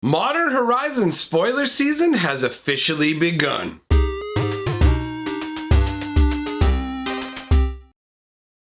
Modern Horizons spoiler season has officially begun.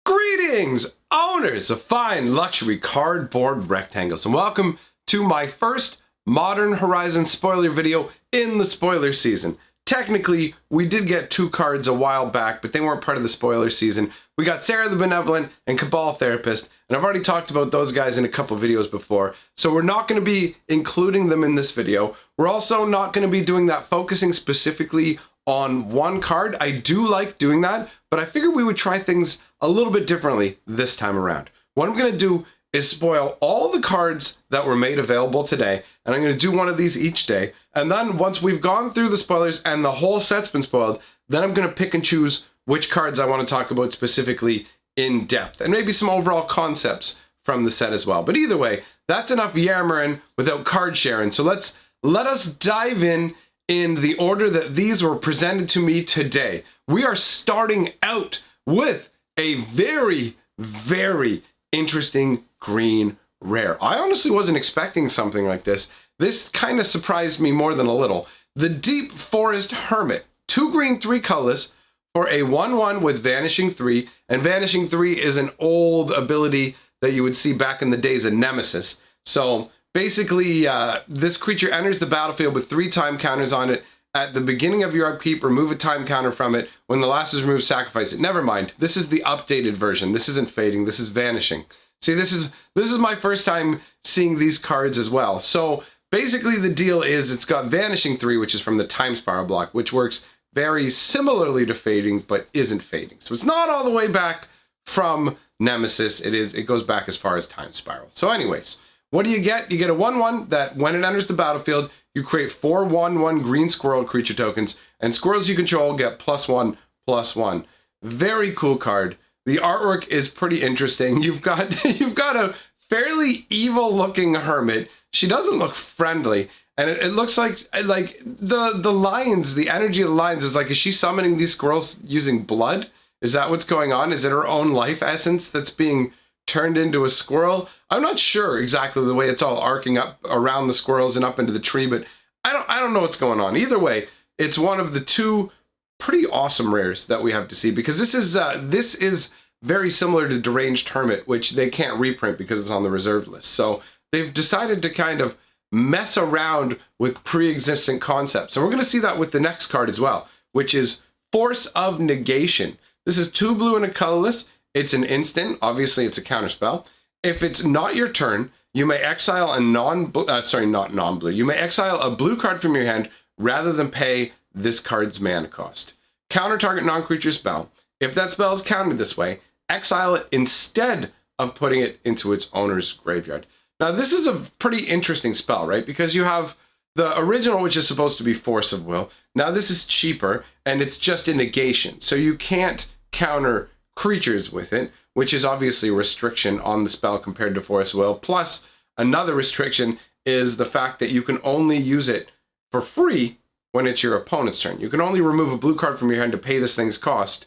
Greetings, owners of fine luxury cardboard rectangles, and welcome to my first Modern Horizons spoiler video in the spoiler season. Technically, we did get 2 cards a while back, but they weren't part of the spoiler season. We got Sarah the Benevolent and Cabal Therapist, and I've already talked about those guys in a couple videos before, so we're not going to be including them in this video. We're also not going to be doing that, focusing specifically on one card. I do like doing that, but I figured we would try things a little bit differently this time around. What I'm going to do is spoil all the cards that were made available today, and I'm going to do one of these each day. And then once we've gone through the spoilers and the whole set's been spoiled, then I'm going to pick and choose which cards I want to talk about specifically in depth, and maybe some overall concepts from the set as well. But either way, that's enough yammering without card sharing. So let us dive in the order that these were presented to me today. We are starting out with a very, very interesting green rare. I honestly wasn't expecting something like this. This kind of surprised me more than a little. The Deep Forest Hermit, 2 green, 3 colorless, for a 1/1 with Vanishing 3. And Vanishing 3 is an old ability that you would see back in the days of Nemesis. So basically, this creature enters the battlefield with 3 time counters on it. At the beginning of your upkeep, remove a time counter from it. When the last is removed, sacrifice it. Never mind. This is the updated version. This isn't fading. This is vanishing. See, this is my first time seeing these cards as well. So basically the deal is it's got Vanishing 3, which is from the Time Spiral block, which works very similarly to fading, but isn't fading. So it's not all the way back from Nemesis. It goes back as far as Time Spiral. So anyways, what do you get? You get a 1/1 that when it enters the battlefield, you create 4 1/1 green squirrel creature tokens, and squirrels you control get +1/+1. Very cool card. The artwork is pretty interesting. You've got a fairly evil looking hermit. She doesn't look friendly, and it looks like the lines, the energy of the lines is like, is she summoning these squirrels using blood? Is that what's going on? Is it her own life essence that's being turned into a squirrel? I'm not sure exactly the way it's all arcing up around the squirrels and up into the tree, but I don't know what's going on. Either way, it's one of the 2 pretty awesome rares that we have to see, because this is very similar to Deranged Hermit, which they can't reprint because it's on the reserved list. So they've decided to kind of mess around with pre-existing concepts. And we're going to see that with the next card as well, which is Force of Negation. This is 2 blue and a colorless. It's an instant. Obviously, it's a counterspell. If it's not your turn, you may exile a non-blue. You may exile a blue card from your hand rather than pay this card's mana cost. Counter target non-creature spell. If that spell is countered this way, exile it instead of putting it into its owner's graveyard. Now, this is a pretty interesting spell, right? Because you have the original, which is supposed to be Force of Will. Now, this is cheaper, and it's just a negation. So you can't counter creatures with it, which is obviously a restriction on the spell compared to Force of Will. Plus, another restriction is the fact that you can only use it for free when it's your opponent's turn. You can only remove a blue card from your hand to pay this thing's cost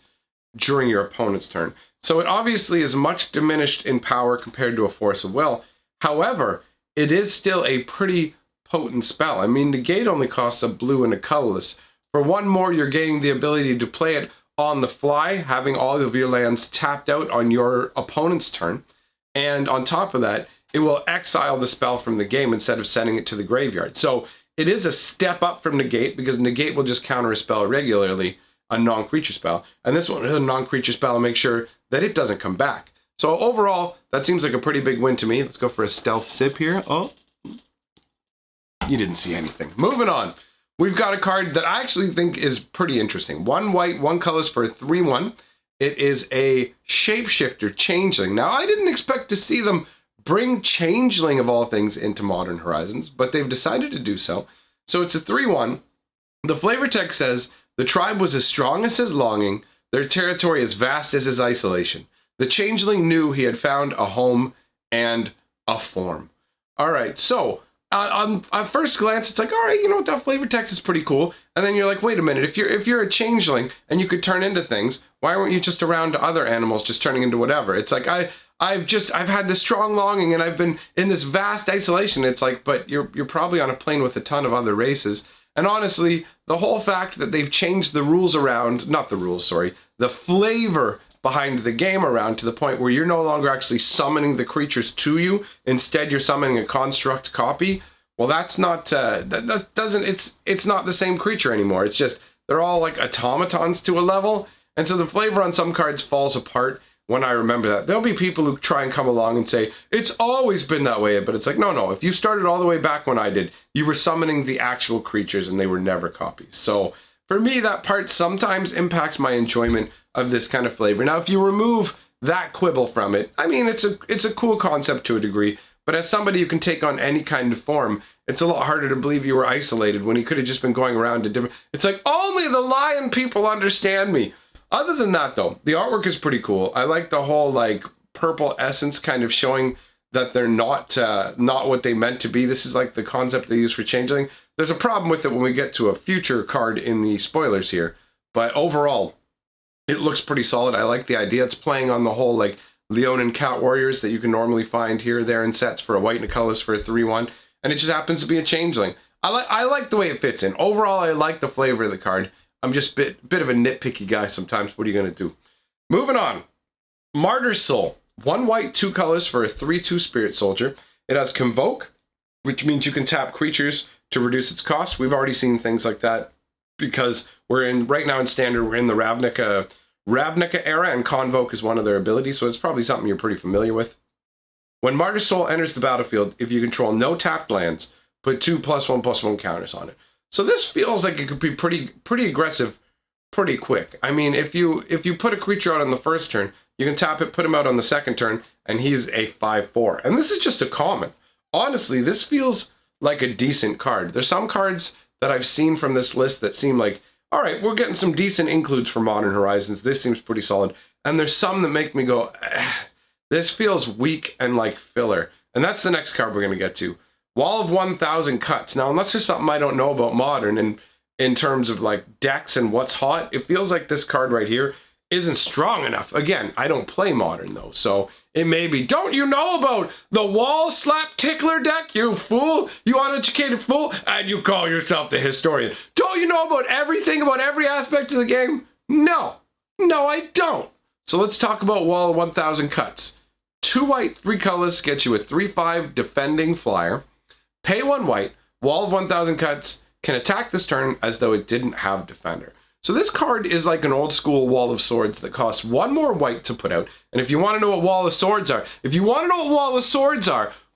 during your opponent's turn. So it obviously is much diminished in power compared to a Force of Will. However, it is still a pretty potent spell. I mean, Negate only costs a blue and a colorless. For 1 more, you're gaining the ability to play it on the fly, having all of your lands tapped out on your opponent's turn. And on top of that, it will exile the spell from the game instead of sending it to the graveyard. So it is a step up from Negate, because Negate will just counter a spell regularly, a non-creature spell. And this one is a non-creature spell and make sure that it doesn't come back. So overall, that seems like a pretty big win to me. Let's go for a stealth sip here. Oh, you didn't see anything. Moving on. We've got a card that I actually think is pretty interesting. 1 white, 1 colors for a 3/1. It is a Shapeshifter Changeling. Now, I didn't expect to see them bring Changeling of all things into Modern Horizons, but they've decided to do so. So it's a 3/1. The flavor text says, the tribe was as strong as his longing, their territory as vast as his isolation. The Changeling knew he had found a home and a form. All right, so on first glance, it's like, all right, you know what, that flavor text is pretty cool. And then you're like, wait a minute, if you're a changeling and you could turn into things, why weren't you just around other animals just turning into whatever? It's like, I've had this strong longing, and I've been in this vast isolation. It's like, but you're probably on a plane with a ton of other races. And honestly, the whole fact that they've changed the rules around, not the rules, sorry, the flavor behind the game around to the point where you're no longer actually summoning the creatures to you. Instead, you're summoning a construct copy. Well, that's not, that doesn't, it's not the same creature anymore. It's just, they're all like automatons to a level. And so the flavor on some cards falls apart when I remember that. There'll be people who try and come along and say, it's always been that way. But it's like, no, if you started all the way back when I did, you were summoning the actual creatures and they were never copies. So for me, that part sometimes impacts my enjoyment of this kind of flavor. Now, if you remove that quibble from it, I mean, it's a cool concept to a degree. But as somebody who can take on any kind of form, it's a lot harder to believe you were isolated when you could have just been going around to different... It's like, only the lion people understand me. Other than that, though, the artwork is pretty cool. I like the whole, like, purple essence kind of showing that they're not what they meant to be. This is like the concept they use for Changeling. There's a problem with it when we get to a future card in the spoilers here. But overall, it looks pretty solid. I like the idea. It's playing on the whole, like, Leonin Cat Warriors that you can normally find here or there in sets for a white and a colorless for a 3/1. And it just happens to be a Changeling. I like the way it fits in. Overall, I like the flavor of the card. I'm just a bit of a nitpicky guy sometimes. What are you going to do? Moving on. Martyr's Soul. 1 white, 2 colors for a 3/2 Spirit Soldier. It has Convoke, which means you can tap creatures to reduce its cost. We've already seen things like that because right now in Standard, we're in the Ravnica era, and Convoke is one of their abilities, so it's probably something you're pretty familiar with. When Martyr's Soul enters the battlefield, if you control no tapped lands, put 2 +1/+1 counters on it. So this feels like it could be pretty aggressive pretty quick. I mean, if you put a creature out on the first turn, you can tap it, put him out on the second turn, and he's a 5/4. And this is just a common. Honestly, this feels like a decent card. There's some cards that I've seen from this list that seem like, all right, we're getting some decent includes for Modern Horizons. This seems pretty solid. And there's some that make me go, this feels weak and like filler. And that's the next card we're going to get to. Wall of 1,000 Cuts. Now, unless there's something I don't know about Modern and in terms of like decks and what's hot, it feels like this card right here isn't strong enough. Again, I don't play Modern though, so it may be, don't you know about the Wall Slap Tickler deck, you fool? You uneducated fool? And you call yourself the historian. Don't you know about everything, about every aspect of the game? No, I don't. So let's talk about Wall of 1,000 Cuts. 2 white, 3 colors gets you a 3/5 defending flyer. Pay 1 white, Wall of 1,000 Cuts can attack this turn as though it didn't have Defender. So this card is like an old school Wall of Swords that costs 1 more white to put out. And if you want to know what Wall of Swords are,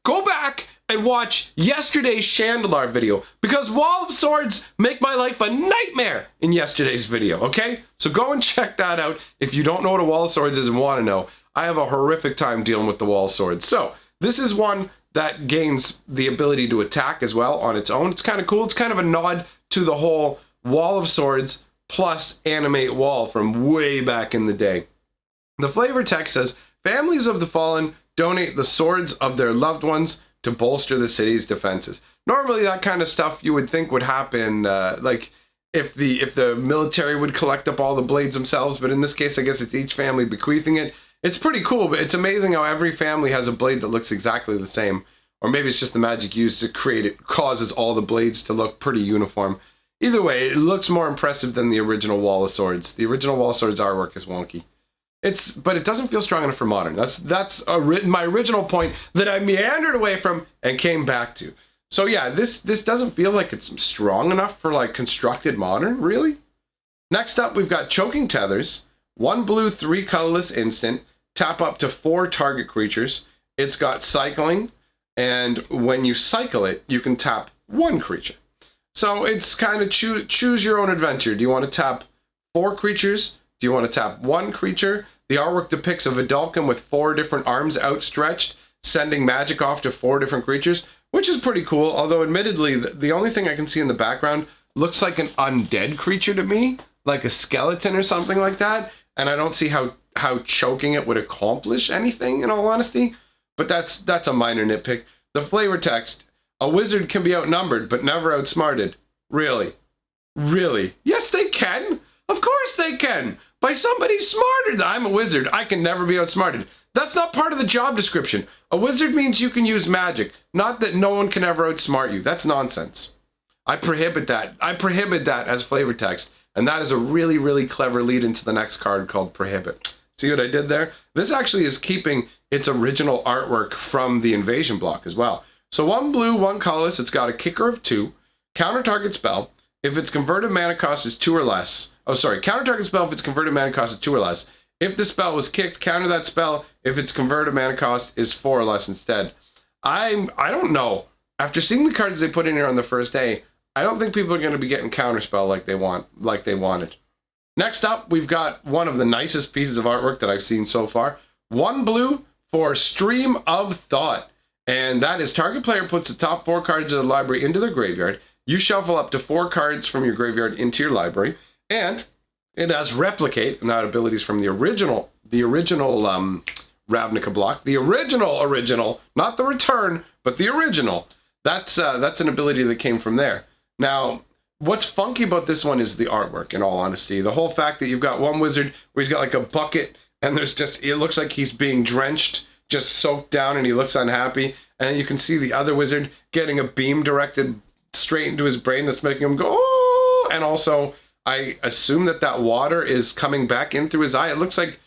go back and watch yesterday's Chandelar video, because Wall of Swords make my life a nightmare in yesterday's video, okay? So go and check that out if you don't know what a Wall of Swords is and want to know. I have a horrific time dealing with the Wall of Swords. So this is one that gains the ability to attack as well on its own. It's kind of cool. It's kind of a nod to the whole Wall of Swords plus Animate Wall from way back in the day. The flavor text says, families of the fallen donate the swords of their loved ones to bolster the city's defenses. Normally that kind of stuff you would think would happen, like if the military would collect up all the blades themselves, but in this case I guess it's each family bequeathing it. It's pretty cool, but it's amazing how every family has a blade that looks exactly the same. Or maybe it's just the magic used to create it causes all the blades to look pretty uniform. Either way, it looks more impressive than the original Wall of Swords. The original Wall of Swords artwork is wonky. But it doesn't feel strong enough for Modern. That's my original point that I meandered away from and came back to. So yeah, this doesn't feel like it's strong enough for like constructed Modern, really. Next up, we've got Choking Tethers. 1 blue, 3 colorless instant. Tap up to 4 target creatures. It's got cycling, and when you cycle it, you can tap 1 creature. So it's kind of choose your own adventure. Do you want to tap 4 creatures? Do you want to tap 1 creature? The artwork depicts a Vidalcan with 4 different arms outstretched, sending magic off to 4 different creatures, which is pretty cool, although admittedly, the only thing I can see in the background looks like an undead creature to me, like a skeleton or something like that, and I don't see how choking it would accomplish anything, in all honesty, but that's a minor nitpick. The flavor text, a wizard can be outnumbered, but never outsmarted. Really? Really? Yes, they can. Of course they can. By somebody smarter than I'm a wizard, I can never be outsmarted. That's not part of the job description. A wizard means you can use magic, not that no one can ever outsmart you. That's nonsense. I prohibit that. I prohibit that as flavor text. And that is a really, really clever lead into the next card called Prohibit. See what I did there? This actually is keeping its original artwork from the invasion block as well. So 1 blue, 1 colorless. It's got a kicker of 2. Counter target spell. If its converted mana cost is 2 or less. Oh, sorry. Counter target spell if its converted mana cost is 2 or less. If the spell was kicked, counter that spell if its converted mana cost is 4 or less instead. I don't know. After seeing the cards they put in here on the first day, I don't think people are going to be getting counterspell like they wanted. Next up, we've got one of the nicest pieces of artwork that I've seen so far. 1 blue for Stream of Thought. And that is target player puts the top 4 cards of the library into their graveyard. You shuffle up to 4 cards from your graveyard into your library. And it has Replicate, and that ability is from the original Ravnica block. The original, not the return, but the original. That's an ability that came from there. Now, what's funky about this one is the artwork, in all honesty. The whole fact that you've got one wizard where he's got like a bucket and there's just, it looks like he's being drenched, just soaked down, and he looks unhappy. And you can see the other wizard getting a beam directed straight into his brain that's making him go, oh! And also, I assume that water is coming back in through his eye. It looks like,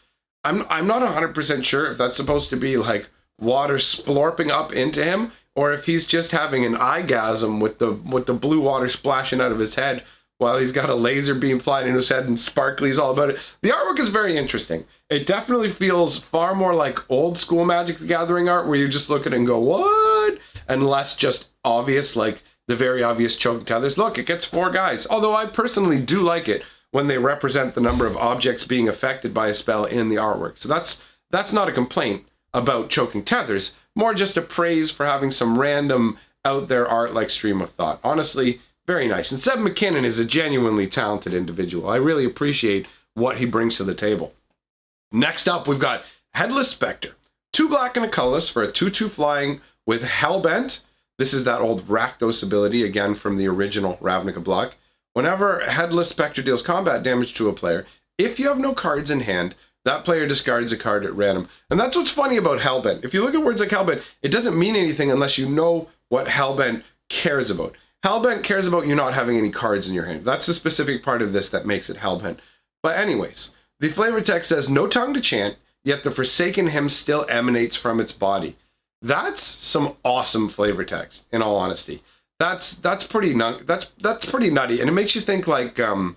I'm not 100% sure if that's supposed to be like water splorping up into him, or if he's just having an eyegasm with the blue water splashing out of his head while he's got a laser beam flying in his head and sparkly's all about it. The artwork is very interesting. It definitely feels far more like old school Magic the Gathering art where you just look at it and go, what? And less just obvious, like the very obvious choking tethers. Look, it gets 4 guys. Although I personally do like it when they represent the number of objects being affected by a spell in the artwork. So that's not a complaint about choking tethers. More just a praise for having some random out there art like Stream of Thought. Honestly, very nice. And Seb McKinnon is a genuinely talented individual. I really appreciate what he brings to the table. Next up, we've got Headless Specter. 2 black and a colorless for a 2/2 flying with Hellbent. This is that old Rakdos ability, again from the original Ravnica block. Whenever Headless Specter deals combat damage to a player, if you have no cards in hand, that player discards a card at random. And that's what's funny about Hellbent. If you look at words like Hellbent, it doesn't mean anything unless you know what Hellbent cares about. Hellbent cares about you not having any cards in your hand. That's the specific part of this that makes it Hellbent. But anyways, the flavor text says, no tongue to chant, yet the Forsaken hymn still emanates from its body. That's some awesome flavor text, in all honesty. That's pretty nutty, and it makes you think like of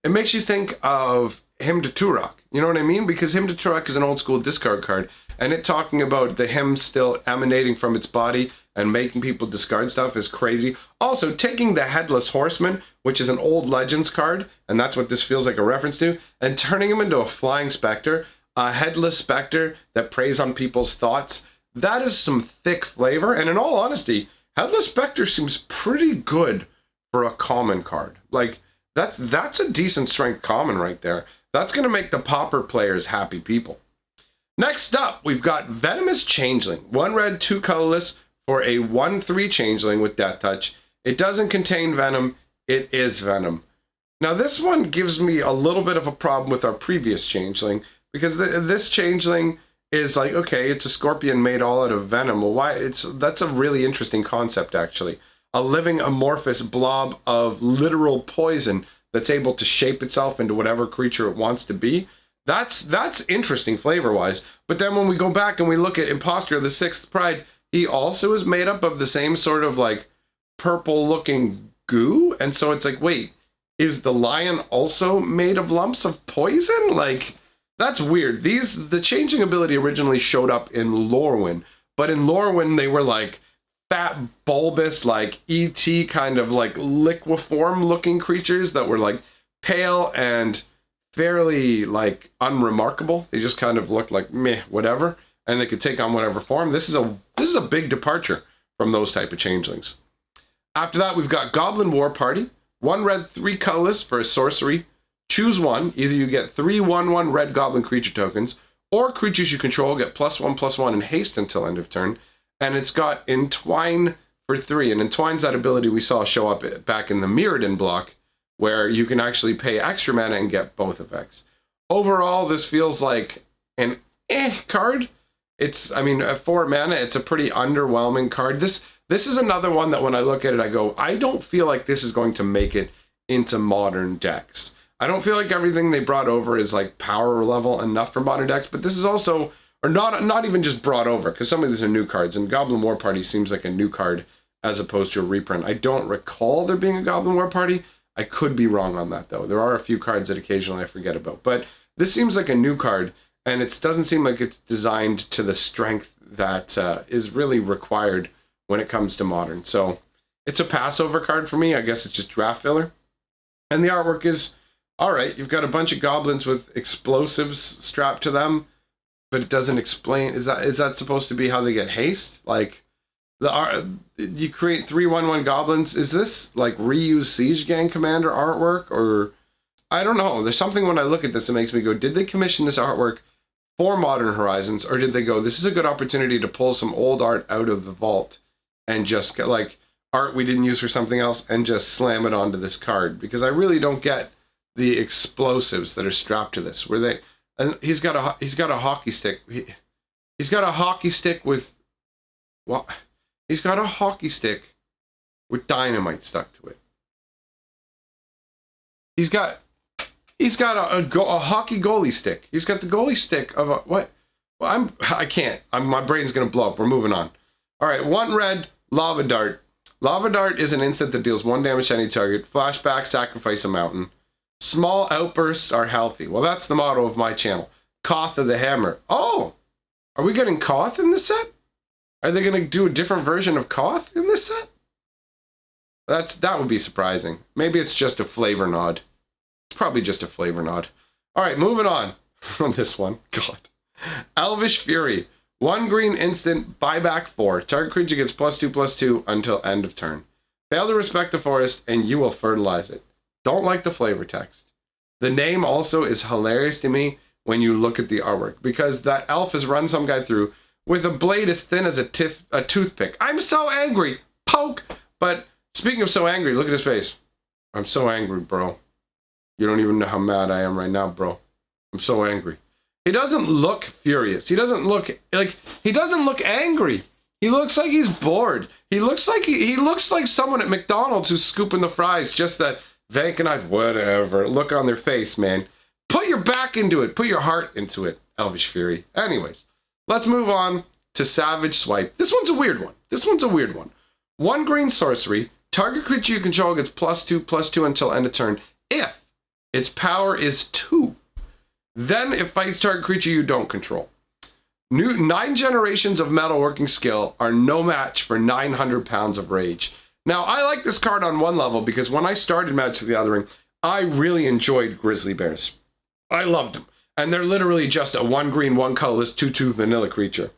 Hymn to Turok. You know what I mean? Because Hymn to Turok is an old school discard card, and it talking about the hymn still emanating from its body and making people discard stuff is crazy. Also, taking the Headless Horseman, which is an old Legends card, and that's what this feels like a reference to, and turning him into a flying specter, a Headless Specter that preys on people's thoughts. That is some thick flavor, and in all honesty, Headless Specter seems pretty good for a common card. Like, that's a decent strength common right there. That's going to make the Pauper players happy people. Next up, we've got Venomous Changeling. 1 red, 2 colorless for a 1/3 Changeling with Death Touch. It doesn't contain Venom. It is Venom. Now, this one gives me a little bit of a problem with our previous Changeling, because this Changeling is like, okay, it's a scorpion made all out of venom. Well, that's a really interesting concept, actually. A living amorphous blob of literal poison that's able to shape itself into whatever creature it wants to be. That's interesting flavor-wise. But then when we go back and we look at Imposter of the Sixth Pride, he also is made up of the same sort of like purple-looking goo. And so it's like, wait, is the lion also made of lumps of poison? Like, that's weird. The changing ability originally showed up in Lorwyn, but in Lorwyn they were like fat, bulbous, like E.T. kind of like liquiform looking creatures that were like pale and fairly like unremarkable. They just kind of looked like meh, whatever, and they could take on whatever form. This is a big departure from those type of changelings. After that, we've got Goblin War Party. 1 red, 3 colorless for a sorcery. Choose one. Either you get 3 1/1 red goblin creature tokens, or creatures you control get +1/+1 in haste until end of turn. And it's got Entwine for 3. And Entwine's that ability we saw show up back in the Mirrodin block, where you can actually pay extra mana and get both effects. Overall, this feels like an card. It's, I mean, at 4 mana, it's a pretty underwhelming card. This is another one that when I look at it, I go, I don't feel like this is going to make it into modern decks. I don't feel like everything they brought over is like power level enough for modern decks, but this is also, or not even just brought over, because some of these are new cards, and Goblin War Party seems like a new card as opposed to a reprint. I don't recall there being a Goblin War Party. I could be wrong on that, though. There are a few cards that occasionally I forget about, but this seems like a new card, and it doesn't seem like it's designed to the strength that is really required when it comes to modern. So it's a passover card for me. I guess it's just draft filler. And the artwork is all right. You've got a bunch of goblins with explosives strapped to them, but it doesn't explain. Is that supposed to be how they get haste? Like, you create 3/1/1 goblins. Is this like reused Siege Gang Commander artwork, or I don't know. There's something when I look at this that makes me go, did they commission this artwork for Modern Horizons, or did they go, this is a good opportunity to pull some old art out of the vault and just get like art we didn't use for something else and just slam it onto this card? Because I really don't get the explosives that are strapped to this. Were they? And he's got a hockey stick. He's got a hockey stick with what? He's got a hockey stick with dynamite stuck to it. He's got a hockey goalie stick. He's got the goalie stick of a what? Well, my brain's gonna blow up. We're moving on. All right, 1 red lava dart. Lava dart is an instant that deals 1 damage to any target. Flashback, sacrifice a mountain. Small outbursts are healthy. Well, that's the motto of my channel. Koth of the Hammer. Oh, are we getting Koth in this set? Are they going to do a different version of Koth in this set? That would be surprising. Maybe it's just a flavor nod. It's probably just a flavor nod. All right, moving on this one. God. Elvish Fury. 1 green instant, buyback 4. Target creature gets +2/+2 until end of turn. Fail to respect the forest, and you will fertilize it. Don't like the flavor text. The name also is hilarious to me when you look at the artwork, because that elf has run some guy through with a blade as thin as a toothpick. I'm so angry. Poke. But speaking of so angry, look at his face. I'm so angry, bro. You don't even know how mad I am right now, bro. I'm so angry. He doesn't look furious. He doesn't look angry. He looks like he's bored. He looks like someone at McDonald's who's scooping the fries, just that vacant-eyed whatever look on their face, man. Put your back into it. Put your heart into it, Elvish Fury. Anyways, let's move on to Savage Swipe. This one's a weird one. 1 green sorcery. Target creature you control gets +2/+2 until end of turn if its power is 2. Then it fights target creature you don't control. 9 generations of metalworking skill are no match for 900 pounds of rage. Now, I like this card on one level because when I started Magic the Gathering, I really enjoyed grizzly bears. I loved them. And they're literally just a 1 green, 1 colorless, 2/2 vanilla creature.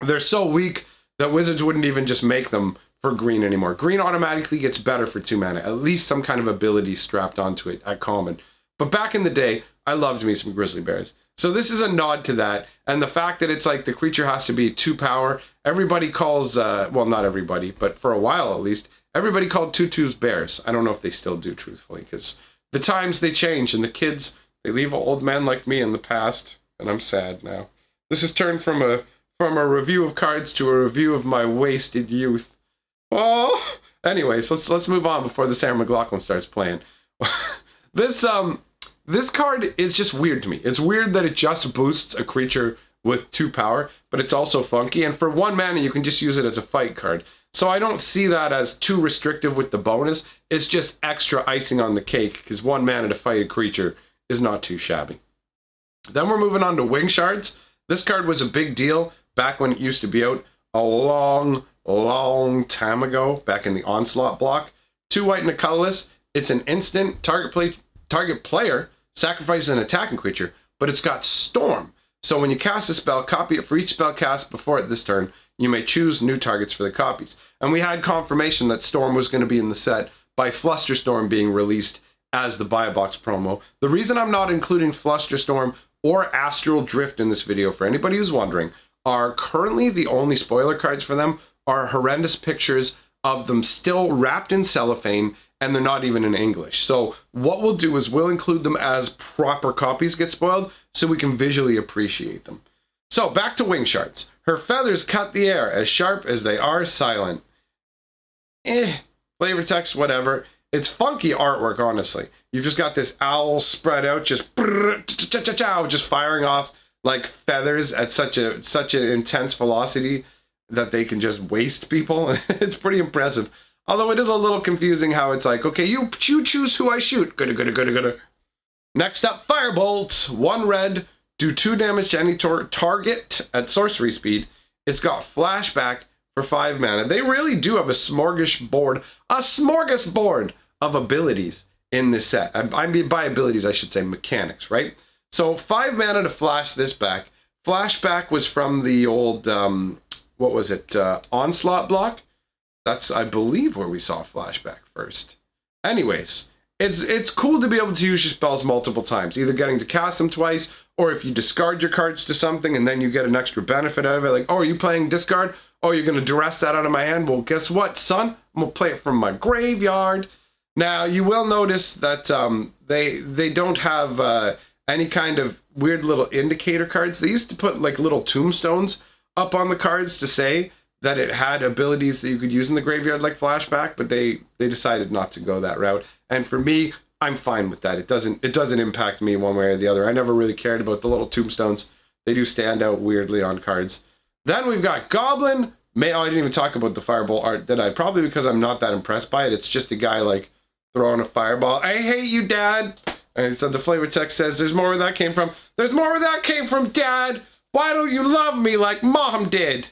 They're so weak that Wizards wouldn't even just make them for green anymore. Green automatically gets better for 2 mana, at least some kind of ability strapped onto it at common. But back in the day, I loved me some grizzly bears. So this is a nod to that, and the fact that it's like the creature has to be 2 power. Everybody calls, well, not everybody, but for a while at least, everybody called 2/2s bears. I don't know if they still do, truthfully, because the times they change, and the kids, they leave old men like me in the past, and I'm sad now. This has turned from a review of cards to a review of my wasted youth. Oh, anyways, let's move on before the Sarah McLachlan starts playing. This card is just weird to me. It's weird that it just boosts a creature with 2 power, but it's also funky. And for 1 mana, you can just use it as a fight card. So I don't see that as too restrictive with the bonus. It's just extra icing on the cake, because 1 mana to fight a creature is not too shabby. Then we're moving on to Wing Shards. This card was a big deal back when it used to be out a long time ago, back in the Onslaught block. 2 white and a colorless. It's an instant. Target player sacrifices an attacking creature, but it's got Storm. So when you cast a spell, copy it for each spell cast before it this turn. You may choose new targets for the copies. And we had confirmation that Storm was going to be in the set by Flusterstorm being released as the buy box promo. The reason I'm not including Flusterstorm or Astral Drift in this video, for anybody who's wondering, are currently the only spoiler cards for them are horrendous pictures of them still wrapped in cellophane, and they're not even in English. So what we'll do is we'll include them as proper copies get spoiled so we can visually appreciate them. So back to Wing Shards. Her feathers cut the air, as sharp as they are silent. Flavor text, whatever. It's funky artwork, honestly. You've just got this owl spread out, just firing off like feathers at such an intense velocity that they can just waste people. It's pretty impressive. Although it is a little confusing how it's like, okay, you choose who I shoot. Good. Next up, Firebolt. 1 red, do 2 damage to any target at sorcery speed. It's got flashback for 5 mana. They really do have a smorgasbord of abilities in this set. I mean, by abilities, I should say mechanics, right? So 5 mana to flash this back. Flashback was from the old, what was it, Onslaught block? That's, I believe, where we saw flashback first. Anyways, it's cool to be able to use your spells multiple times, either getting to cast them twice, or if you discard your cards to something and then you get an extra benefit out of it, like, oh, are you playing discard? Oh, you're going to duress that out of my hand? Well, guess what, son? I'm going to play it from my graveyard. Now, you will notice that they don't have any kind of weird little indicator cards. They used to put like little tombstones up on the cards to say that it had abilities that you could use in the graveyard like flashback, but they decided not to go that route. And for me, I'm fine with that. It doesn't impact me one way or the other. I never really cared about the little tombstones. They do stand out weirdly on cards. Then we've got Goblin. I didn't even talk about the fireball art, did I? Probably because I'm not that impressed by it. It's just a guy like throwing a fireball. I hate you, Dad. And so the flavor text says, there's more where that came from. There's more where that came from, Dad. Why don't you love me like Mom did?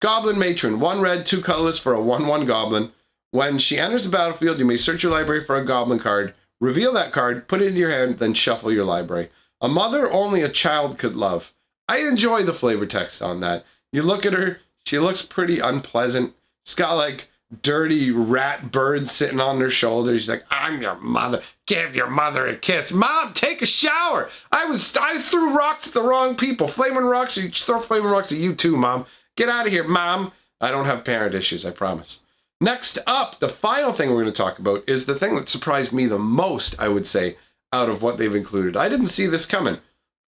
Goblin Matron. 1 red, 2 colorless for a 1/1 goblin. When she enters the battlefield, you may search your library for a goblin card, reveal that card, put it in your hand, then shuffle your library. A mother only a child could love. I enjoy the flavor text on that. You look at her, she looks pretty unpleasant. She's got like dirty rat birds sitting on her shoulder. She's like, I'm your mother. Give your mother a kiss. Mom, take a shower. I threw rocks at the wrong people. Flaming rocks, you throw flaming rocks at you too, Mom. Get out of here, Mom. I don't have parent issues, I promise. Next up, the final thing we're going to talk about is the thing that surprised me the most, I would say, out of what they've included. I didn't see this coming.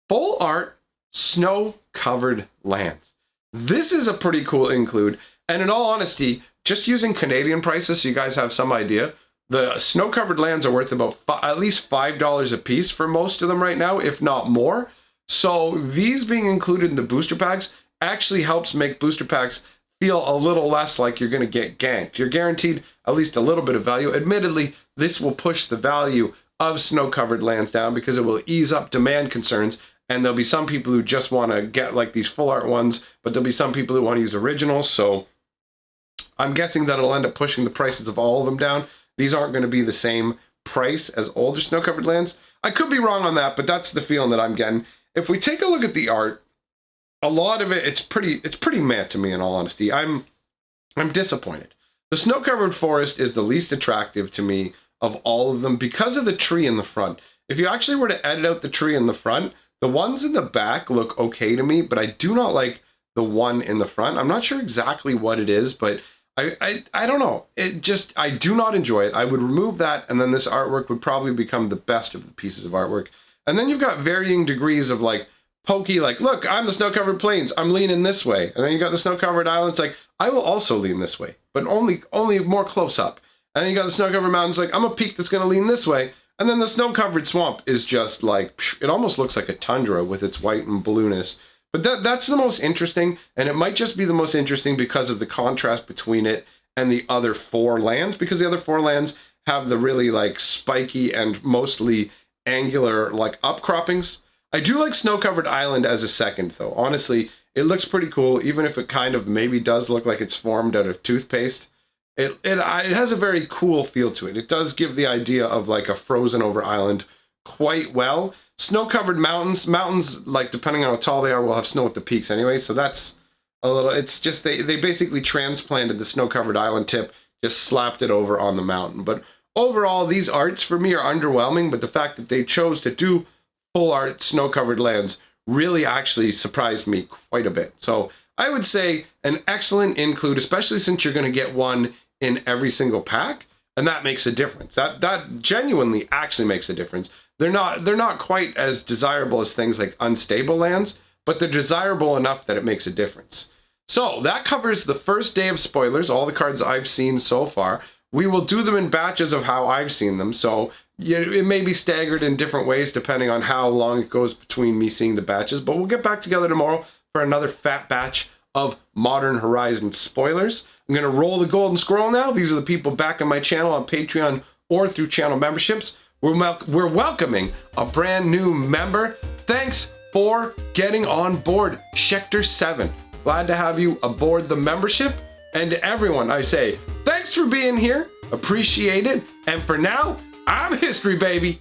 Full art, snow-covered lands. This is a pretty cool include, and in all honesty, just using Canadian prices so you guys have some idea, the snow-covered lands are worth about at least $5 a piece for most of them right now, if not more. So these being included in the booster packs actually helps make booster packs feel a little less like you're going to get ganked. You're guaranteed at least a little bit of value. Admittedly, this will push the value of snow-covered lands down because it will ease up demand concerns, and there'll be some people who just want to get like these full art ones, but there'll be some people who want to use originals, so I'm guessing that it'll end up pushing the prices of all of them down. These aren't going to be the same price as older snow-covered lands. I could be wrong on that, but that's the feeling that I'm getting. If we take a look at the art, a lot of it, it's pretty meh to me, in all honesty. I'm disappointed. The snow-covered forest is the least attractive to me of all of them because of the tree in the front. If you actually were to edit out the tree in the front, the ones in the back look okay to me, but I do not like the one in the front. I'm not sure exactly what it is, but I don't know. I do not enjoy it. I would remove that, and then this artwork would probably become the best of the pieces of artwork. And then you've got varying degrees of like, pokey, like, look, I'm the snow-covered plains, I'm leaning this way. And then you got the snow-covered islands, like, I will also lean this way, but only more close up. And then you got the snow-covered mountains, like, I'm a peak that's going to lean this way. And then the snow-covered swamp is just like, it almost looks like a tundra with its white and blueness. But that's the most interesting, and it might just be the most interesting because of the contrast between it and the other 4 lands, because the other 4 lands have the really like spiky and mostly angular like upcroppings. I do like Snow-Covered Island as a second, though. Honestly, it looks pretty cool, even if it kind of maybe does look like it's formed out of toothpaste. It has a very cool feel to it. It does give the idea of like a frozen over island quite well. Snow-covered mountains, like depending on how tall they are, will have snow at the peaks anyway, so that's a little, it's just, they basically transplanted the snow-covered island tip, just slapped it over on the mountain. But overall, these arts for me are underwhelming, but the fact that they chose to do full art snow-covered lands really actually surprised me quite a bit. So I would say an excellent include, especially since you're going to get one in every single pack, and that makes a difference. That genuinely actually makes a difference. They're not quite as desirable as things like unstable lands, but they're desirable enough that it makes a difference. So that covers the first day of spoilers, all the cards I've seen so far. We will do them in batches of how I've seen them, so it may be staggered in different ways depending on how long it goes between me seeing the batches, but we'll get back together tomorrow for another fat batch of Modern Horizons spoilers. I'm going to roll the golden scroll now. These are the people back on my channel on Patreon or through channel memberships. We're welcoming a brand new member. Thanks for getting on board, Schecter7. Glad to have you aboard the membership. And to everyone, I say, thanks for being here. Appreciate it. And for now, I'm history, baby.